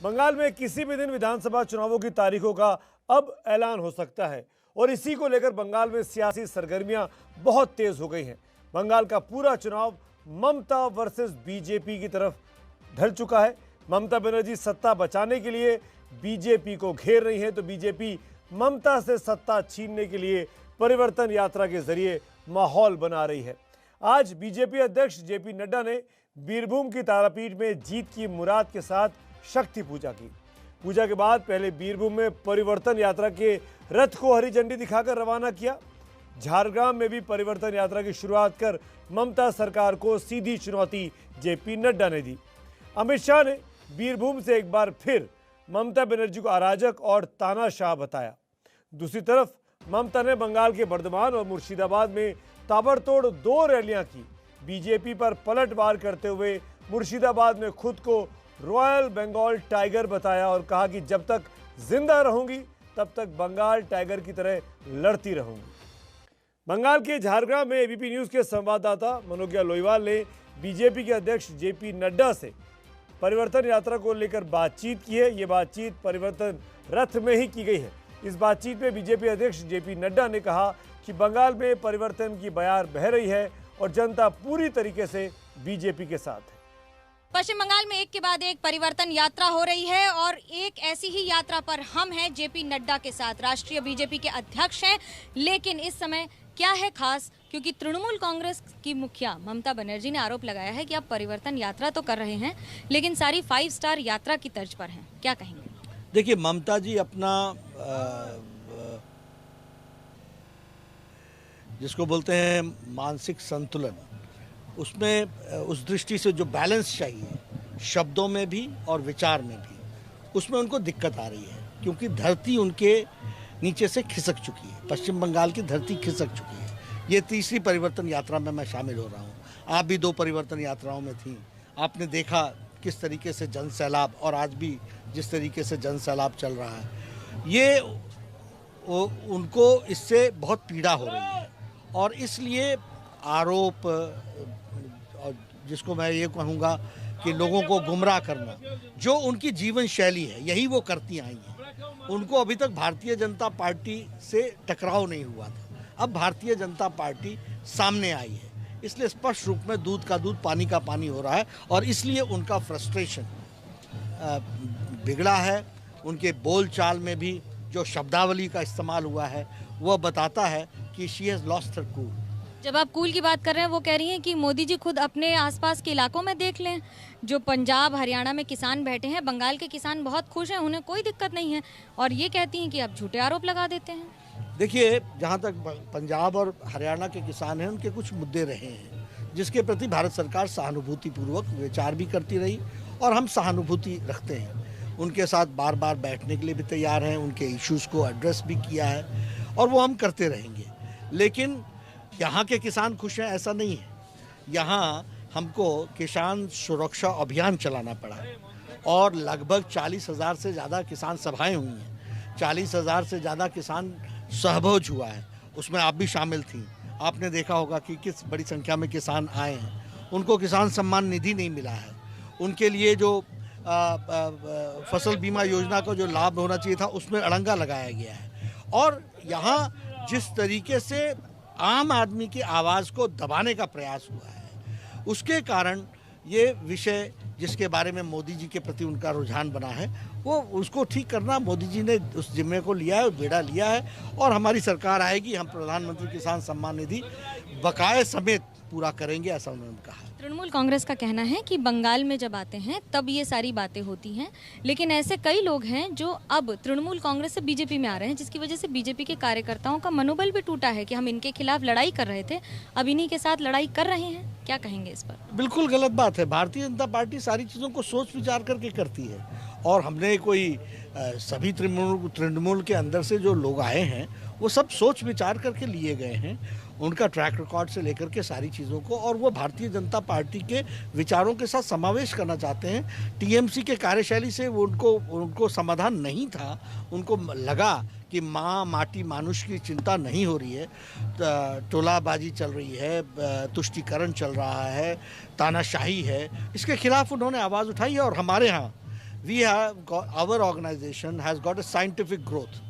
बंगाल में किसी भी दिन विधानसभा चुनावों की तारीखों का अब ऐलान हो सकता है और इसी को लेकर बंगाल में सियासी सरगर्मियां बहुत तेज हो गई हैं। बंगाल का पूरा चुनाव ममता वर्सेस बीजेपी की तरफ ढल चुका है। ममता बनर्जी सत्ता बचाने के लिए बीजेपी को घेर रही है तो बीजेपी ममता से सत्ता छीनने के लिए परिवर्तन यात्रा के जरिए माहौल बना रही है। आज बीजेपी अध्यक्ष जेपी नड्डा ने बीरभूम की तारापीठ में जीत की मुराद के साथ शक्ति पूजा की। पूजा के बाद पहले बीरभूम में परिवर्तन यात्रा के रथ को हरी झंडी दिखाकर रवाना किया। झारग्राम में भी परिवर्तन यात्रा की शुरुआत कर ममता सरकार को सीधी चुनौती जेपी नड्डा ने दी। अमित शाह ने बीरभूम से एक बार फिर ममता बनर्जी को अराजक और तानाशाह बताया। दूसरी तरफ ममता ने बंगाल के बर्धमान और मुर्शिदाबाद में ताबड़तोड़ 2 रैलियां की। बीजेपी पर पलटवार करते हुए मुर्शिदाबाद में खुद को रॉयल बंगाल टाइगर बताया और कहा कि जब तक जिंदा रहूंगी तब तक बंगाल टाइगर की तरह लड़ती रहूंगी। बंगाल के झारग्राम में एबीपी न्यूज के संवाददाता मनोज्ञा लोईवाल ने बीजेपी के अध्यक्ष जेपी नड्डा से परिवर्तन यात्रा को लेकर बातचीत की है। ये बातचीत परिवर्तन रथ में ही की गई है। इस बातचीत में बीजेपी अध्यक्ष जेपी नड्डा ने कहा कि बंगाल में परिवर्तन की बयार बह रही है और जनता पूरी तरीके से बीजेपी के साथ है। पश्चिम बंगाल में एक के बाद एक परिवर्तन यात्रा हो रही है और एक ऐसी ही यात्रा पर हम हैं जेपी नड्डा के साथ। राष्ट्रीय बीजेपी के अध्यक्ष हैं, लेकिन इस समय क्या है खास, क्योंकि तृणमूल कांग्रेस की मुखिया ममता बनर्जी ने आरोप लगाया है कि आप परिवर्तन यात्रा तो कर रहे हैं लेकिन सारी 5 स्टार यात्रा की तर्ज पर हैं। क्या कहेंगे? देखिए, ममता जी अपना जिसको बोलते हैं मानसिक संतुलन, उसमें उस दृष्टि से जो बैलेंस चाहिए शब्दों में भी और विचार में भी, उसमें उनको दिक्कत आ रही है क्योंकि धरती उनके नीचे से खिसक चुकी है। पश्चिम बंगाल की धरती खिसक चुकी है। ये तीसरी परिवर्तन यात्रा में मैं शामिल हो रहा हूँ। आप भी 2 परिवर्तन यात्राओं में थी। आपने देखा किस तरीके से जन सैलाब, और आज भी जिस तरीके से जन सैलाब चल रहा है, ये उनको इससे बहुत पीड़ा हो रही है। और इसलिए आरोप, और जिसको मैं ये कहूँगा कि लोगों को गुमराह करना, जो उनकी जीवन शैली है, यही वो करती आई हैं। उनको अभी तक भारतीय जनता पार्टी से टकराव नहीं हुआ था। अब भारतीय जनता पार्टी सामने आई है, इसलिए स्पष्ट रूप में दूध का दूध पानी का पानी हो रहा है और इसलिए उनका फ्रस्ट्रेशन बिगड़ा है। उनके बोल चाल में भी जो शब्दावली का इस्तेमाल हुआ है वह बताता है कि she has lost her cool. जब आप कूल की बात कर रहे हैं, वो कह रही हैं कि मोदी जी खुद अपने आसपास के इलाकों में देख लें, जो पंजाब हरियाणा में किसान बैठे हैं, बंगाल के किसान बहुत खुश हैं, उन्हें कोई दिक्कत नहीं है, और ये कहती हैं कि आप झूठे आरोप लगा देते हैं। देखिए, जहाँ तक पंजाब और हरियाणा के किसान हैं, उनके कुछ मुद्दे रहे हैं जिसके प्रति भारत सरकार सहानुभूतिपूर्वक विचार भी करती रही और हम सहानुभूति रखते हैं। उनके साथ बार बार बैठने के लिए भी तैयार हैं, उनके इश्यूज़ को एड्रेस भी किया है और वो हम करते रहेंगे। लेकिन यहाँ के किसान खुश हैं ऐसा नहीं है। यहाँ हमको किसान सुरक्षा अभियान चलाना पड़ा और लगभग 40,000 से ज़्यादा किसान सभाएं हुई हैं। 40,000 से ज़्यादा किसान सहभोज हुआ है, उसमें आप भी शामिल थी। आपने देखा होगा कि किस बड़ी संख्या में किसान आए हैं। उनको किसान सम्मान निधि नहीं मिला है। उनके लिए जो फसल बीमा योजना का जो लाभ होना चाहिए था उसमें अड़ंगा लगाया गया है। और यहाँ जिस तरीके से आम आदमी की आवाज़ को दबाने का प्रयास हुआ है, उसके कारण ये विषय जिसके बारे में मोदी जी के प्रति उनका रुझान बना है, वो उसको ठीक करना मोदी जी ने उस जिम्मे को लिया है, बेड़ा लिया है और हमारी सरकार आएगी। हम प्रधानमंत्री किसान सम्मान निधि बकाये समेत पूरा करेंगे, ऐसा उन्होंने कहा। तृणमूल कांग्रेस का कहना है कि बंगाल में जब आते हैं तब ये सारी बातें होती हैं, लेकिन ऐसे कई लोग हैं जो अब तृणमूल कांग्रेस से बीजेपी में आ रहे हैं, जिसकी वजह से बीजेपी के कार्यकर्ताओं का मनोबल भी टूटा है कि हम इनके खिलाफ लड़ाई कर रहे थे, अब इन्हीं के साथ लड़ाई कर रहे हैं। क्या कहेंगे इस पर? बिल्कुल गलत बात है। भारतीय जनता पार्टी सारी चीज़ों को सोच विचार करके करती है और हमने कोई सभी तृणमूल के अंदर से जो लोग आए हैं वो सब सोच विचार करके लिए गए हैं। उनका ट्रैक रिकॉर्ड से लेकर के सारी चीज़ों को, और वो भारतीय जनता पार्टी के विचारों के साथ समावेश करना चाहते हैं। टीएमसी के कार्यशैली से वो उनको समाधान नहीं था। उनको लगा कि माँ माटी मानुष की चिंता नहीं हो रही है, टोलाबाजी चल रही है, तुष्टीकरण चल रहा है, तानाशाही है, इसके खिलाफ उन्होंने आवाज़ उठाई है। और हमारे यहाँ our organisation has got a scientific growth,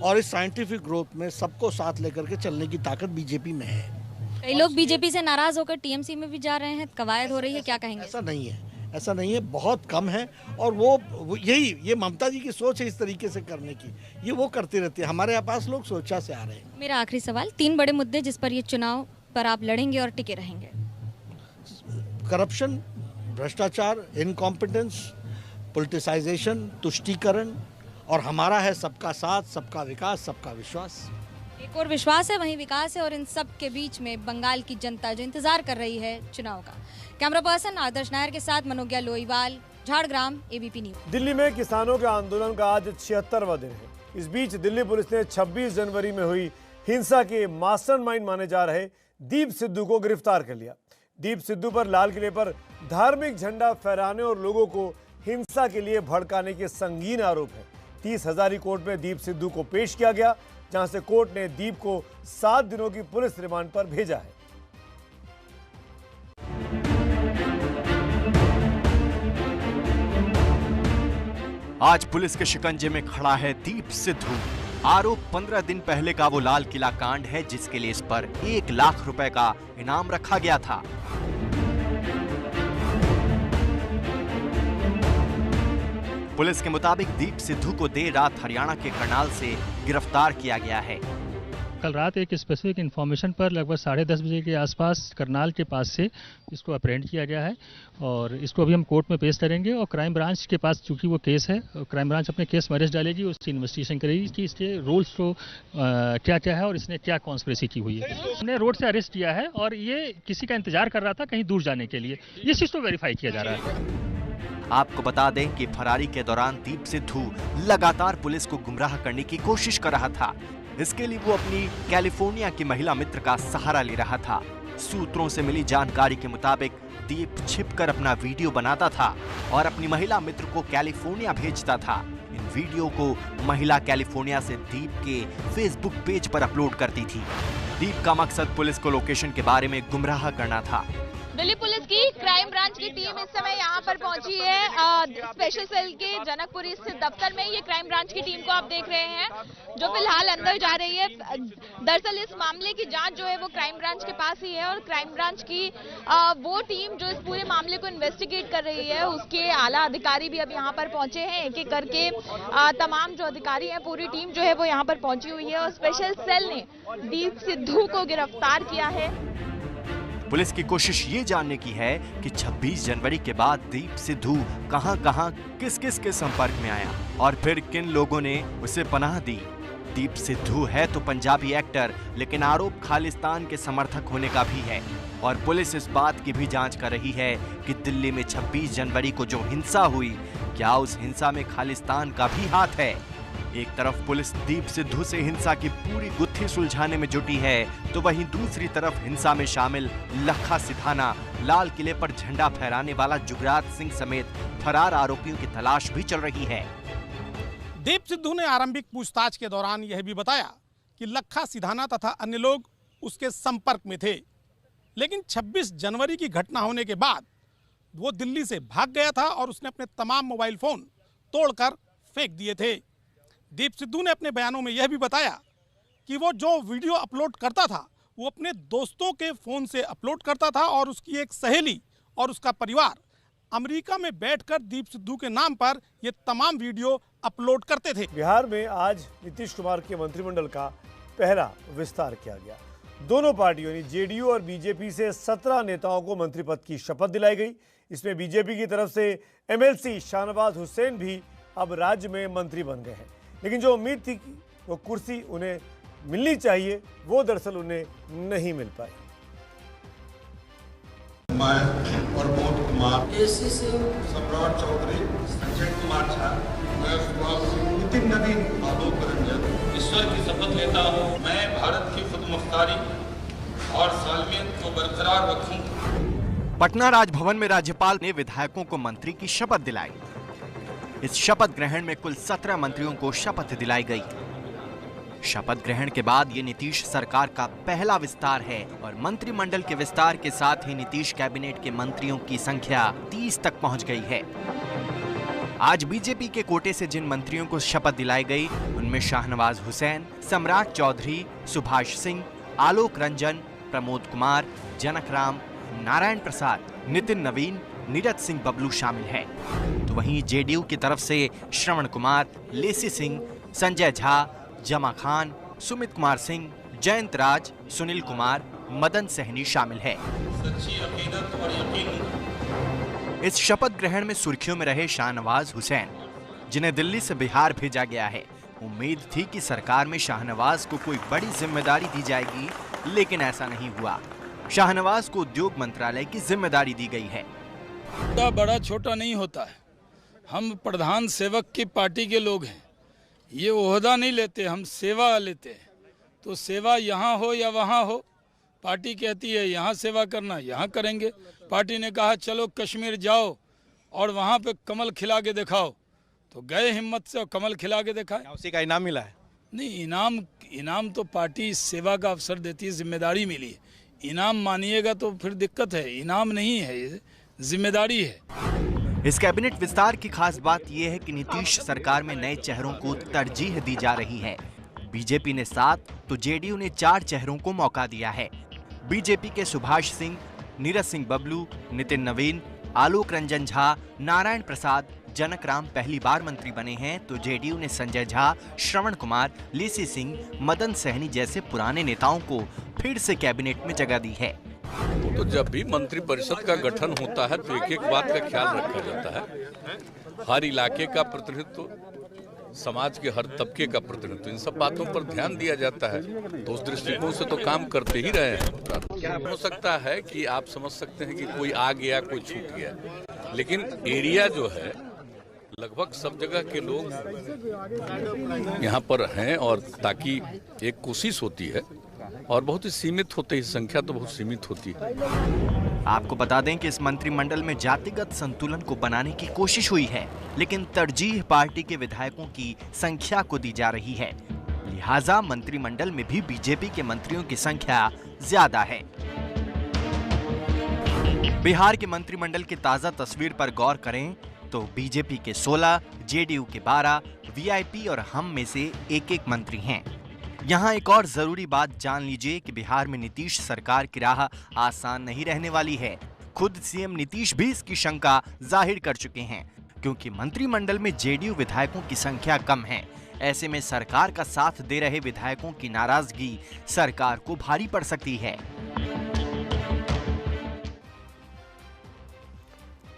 और इस साइंटिफिक ग्रोथ में सबको साथ लेकर के चलने की ताकत बीजेपी में है। कई लोग बीजेपी से नाराज होकर टीएमसी में भी जा रहे हैं, कवायद हो रही है, क्या कहेंगे? ऐसा नहीं है, बहुत कम है। और वो ये ममता जी की सोच है इस तरीके से करने की, ये वो करती रहती है। हमारे पास लोग सोचा से आ रहे हैं। मेरा आखिरी सवाल, 3 बड़े मुद्दे जिस पर ये चुनाव पर आप लड़ेंगे और टिके रहेंगे? करप्शन, भ्रष्टाचार, इनकॉम्पिटेंस, पॉलिटिसाइजेशन, तुष्टीकरण, और हमारा है सबका साथ, सबका विकास, सबका विश्वास। एक और विश्वास है, वहीं विकास है, और इन सब के बीच में बंगाल की जनता जो इंतजार कर रही है चुनाव का। कैमरा पर्सन आदर्श नायर के साथ मनोज्ञा लोईवाल, झाड़ग्राम, एबीपी न्यूज। दिल्ली में किसानों के आंदोलन का आज 76वां दिन है। इस बीच दिल्ली पुलिस ने 26 जनवरी में हुई हिंसा के मास्टरमाइंड माने जा रहे दीप सिद्धू को गिरफ्तार कर लिया। दीप सिद्धू पर लाल किले पर धार्मिक झंडा फहराने और लोगों को हिंसा के लिए भड़काने के संगीन आरोप है। 30 हजारी कोर्ट में दीप सिद्धू को पेश किया गया, जहां से कोर्ट ने दीप को 7 दिनों की पुलिस रिमांड पर भेजा है। आज पुलिस के शिकंजे में खड़ा है दीप सिद्धू। आरोप 15 दिन पहले का वो लाल किला कांड है, जिसके लिए इस पर 1 लाख रुपए का इनाम रखा गया था। पुलिस के मुताबिक दीप सिद्धू को देर रात हरियाणा के करनाल से गिरफ्तार किया गया है। कल रात एक स्पेसिफिक इन्फॉर्मेशन पर लगभग 10:30 बजे के आसपास करनाल के पास से इसको अपरेंड किया गया है, और इसको अभी हम कोर्ट में पेश करेंगे। और क्राइम ब्रांच के पास चूंकि वो केस है, क्राइम ब्रांच अपने केस में अरेस्ट डालेगी, उसकी इन्वेस्टिगेशन करेगी कि इसके रोल्स को क्या क्या है और इसने क्या कॉन्स्पिरेसी की हुई है। हमने रोड से अरेस्ट किया है और ये किसी का इंतजार कर रहा था कहीं दूर जाने के लिए, ये चीज़ तो वेरीफाई किया जा रहा है। आपको बता दें कि फरारी के दौरान दीप सिद्धू लगातार पुलिस को गुमराह करने की कोशिश कर रहा था। इसके लिए वो अपनी कैलिफोर्निया की महिला मित्र का सहारा ले रहा था। सूत्रों से मिली जानकारी के मुताबिक दीप छिपकर अपना वीडियो बनाता था और अपनी महिला मित्र को कैलिफोर्निया भेजता था। इन वीडियो को महिला कैलिफोर्निया से दीप के फेसबुक पेज पर अपलोड करती थी। दीप का मकसद पुलिस को लोकेशन के बारे में गुमराह करना था। दिल्ली पुलिस की क्राइम ब्रांच की टीम इस समय यहाँ पर पहुंची है स्पेशल सेल के जनकपुरी स्थित दफ्तर में। ये क्राइम ब्रांच की टीम को आप देख रहे हैं जो फिलहाल अंदर जा रही है। दरअसल इस मामले की जांच जो है वो क्राइम ब्रांच के पास ही है, और क्राइम ब्रांच की वो टीम जो इस पूरे मामले को इन्वेस्टिगेट कर रही है, उसके आला अधिकारी भी अब यहाँ पर पहुंचे हैं। एक एक करके तमाम जो अधिकारी हैं, पूरी टीम जो है वो यहाँ पर पहुंची हुई है, और स्पेशल सेल ने दीप सिद्धू को गिरफ्तार किया है। पुलिस की कोशिश ये जानने की है कि 26 जनवरी के बाद दीप सिद्धू कहां-कहां, किस-किस के संपर्क में आया और फिर किन लोगों ने उसे पनाह दी। दीप सिद्धू है तो पंजाबी एक्टर, लेकिन आरोप खालिस्तान के समर्थक होने का भी है। और पुलिस इस बात की भी जांच कर रही है कि दिल्ली में 26 जनवरी को जो हिंसा हुई, क्या उस हिंसा में खालिस्तान का भी हाथ है। एक तरफ पुलिस दीप सिद्धू से हिंसा की पूरी गुत्थी सुलझाने में जुटी है, तो वहीं दूसरी तरफ हिंसा में शामिल लखा सिधाना, लाल किले पर झंडा फहराने वाला जुगराज सिंह समेत फरार आरोपियों की तलाश भी चल रही है। दीप सिद्धू ने आरंभिक पूछताछ के दौरान यह भी बताया कि लखा सिधाना तथा अन्य लोग उसके संपर्क में थे, लेकिन 26 जनवरी की घटना होने के बाद वो दिल्ली से भाग गया था और उसने अपने तमाम मोबाइल फोन तोड़कर फेंक दिए थे। दीप सिद्धू ने अपने बयानों में यह भी बताया कि वो जो वीडियो अपलोड करता था वो अपने दोस्तों के फोन से अपलोड करता था, और उसकी एक सहेली और उसका परिवार अमेरिका में बैठकर दीप सिद्धू के नाम पर ये तमाम वीडियो अपलोड करते थे। बिहार में आज नीतीश कुमार के मंत्रिमंडल का पहला विस्तार किया गया। दोनों पार्टियों ने जेडीयू और बीजेपी से 17 नेताओं को मंत्री पद की शपथ दिलाई गई। इसमें बीजेपी की तरफ से एमएलसी शाहनवाज हुसैन भी अब राज्य में मंत्री बन गए हैं, लेकिन जो उम्मीद थी कि वो कुर्सी उन्हें मिलनी चाहिए, वो दरअसल उन्हें नहीं मिल पाई। मैं प्रमोद कुमार, केसी सिंह, सम्राट चौधरी, संजय कुमार झा, मैं सुभाष सिंह, नितिन नवीन, आलोक रंजन ईश्वर की शपथ लेता हूँ। मैं भारत की खुदमुख्तारी और सालमियत को बरकरार रखूंगा। पटना राजभवन में राज्यपाल ने विधायकों को मंत्री की शपथ दिलाई। इस शपथ ग्रहण में कुल 17 मंत्रियों को शपथ दिलाई गई। शपथ ग्रहण के बाद ये नीतीश सरकार का पहला विस्तार है, और मंत्रिमंडल के विस्तार के साथ ही नीतीश कैबिनेट के मंत्रियों की संख्या 30 तक पहुंच गई है। आज बीजेपी के कोटे से जिन मंत्रियों को शपथ दिलाई गई उनमें शाहनवाज हुसैन, सम्राट चौधरी, सुभाष सिंह, आलोक रंजन, प्रमोद कुमार, जनक राम, नारायण प्रसाद, नितिन नवीन, नीरज सिंह बबलू शामिल हैं। तो वहीं जेडीयू की तरफ से श्रवण कुमार, लेसी सिंह, संजय झा, जमा खान, सुमित कुमार सिंह, जयंत राज, सुनील कुमार, मदन सहनी शामिल है। इस शपथ ग्रहण में सुर्खियों में रहे शाहनवाज हुसैन, जिन्हें दिल्ली से बिहार भेजा गया है। उम्मीद थी कि सरकार में शाहनवाज को कोई बड़ी जिम्मेदारी दी जाएगी, लेकिन ऐसा नहीं हुआ। शाहनवाज को उद्योग मंत्रालय की जिम्मेदारी दी गई है। बड़ा छोटा नहीं होता है, हम प्रधान सेवक की पार्टी के लोग हैं, ये ओहदा नहीं लेते, हम सेवा लेते हैं। तो सेवा यहाँ हो या वहाँ हो, पार्टी कहती है यहाँ सेवा करना, यहाँ करेंगे। पार्टी ने कहा चलो कश्मीर जाओ और वहाँ पे कमल खिला के दिखाओ, तो गए हिम्मत से और कमल खिला के दिखाए। उसी का इनाम मिला है? नहीं, इनाम तो पार्टी सेवा का अवसर देती है, जिम्मेदारी मिली है। इनाम मानिएगा तो फिर दिक्कत है, इनाम नहीं है, ये जिम्मेदारी है। इस कैबिनेट विस्तार की खास बात यह है कि नीतीश सरकार में नए चेहरों को तरजीह दी जा रही है। बीजेपी ने 7 तो जेडीयू ने 4 चेहरों को मौका दिया है। बीजेपी के सुभाष सिंह, नीरज सिंह बबलू, नितिन नवीन, आलोक रंजन झा, नारायण प्रसाद, जनक राम पहली बार मंत्री बने हैं, तो जेडीयू ने संजय झा, श्रवण कुमार, लेसी सिंह, मदन सहनी जैसे पुराने नेताओं को फिर से कैबिनेट में जगह दी है। तो जब भी मंत्रिपरिषद का गठन होता है तो एक बात का ख्याल रखा जाता है, हर इलाके का प्रतिनिधित्व, समाज के हर तबके का प्रतिनिधित्व, इन सब बातों पर ध्यान दिया जाता है। तो उस दृष्टिकोण से तो काम करते ही रहे हैं। क्या हो सकता है कि आप समझ सकते हैं कि कोई आ गया, कोई छूट गया, लेकिन एरिया जो है लगभग सब जगह के लोग यहाँ पर हैं, और ताकि एक कोशिश होती है और बहुत ही सीमित होते हैं, संख्या तो बहुत सीमित होती है। आपको बता दें कि इस मंत्रिमंडल में जातिगत संतुलन को बनाने की कोशिश हुई है, लेकिन तरजीह पार्टी के विधायकों की संख्या को दी जा रही है। लिहाजा मंत्रिमंडल में भी बीजेपी के मंत्रियों की संख्या ज्यादा है। बिहार के मंत्रिमंडल की ताजा तस्वीर पर गौर करें तो बीजेपी के 16, जेडीयू के 12, वीआईपी और हम में से एक मंत्री हैं। यहाँ एक और जरूरी बात जान लीजिए कि बिहार में नीतीश सरकार की राह आसान नहीं रहने वाली है। खुद सीएम नीतीश भी इसकी शंका जाहिर कर चुके हैं, क्योंकि मंत्रिमंडल में जेडीयू विधायकों की संख्या कम है। ऐसे में सरकार का साथ दे रहे विधायकों की नाराजगी सरकार को भारी पड़ सकती है।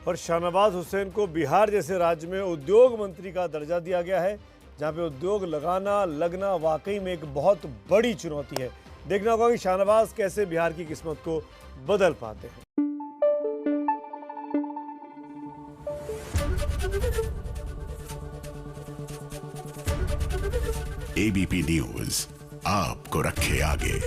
और शाहनवाज हुसैन को बिहार जैसे राज्य में उद्योग मंत्री का दर्जा दिया गया है, जहां पे उद्योग लगना वाकई में एक बहुत बड़ी चुनौती है। देखना होगा कि शाहनवाज कैसे बिहार की किस्मत को बदल पाते हैं। एबीपी न्यूज आपको रखे आगे।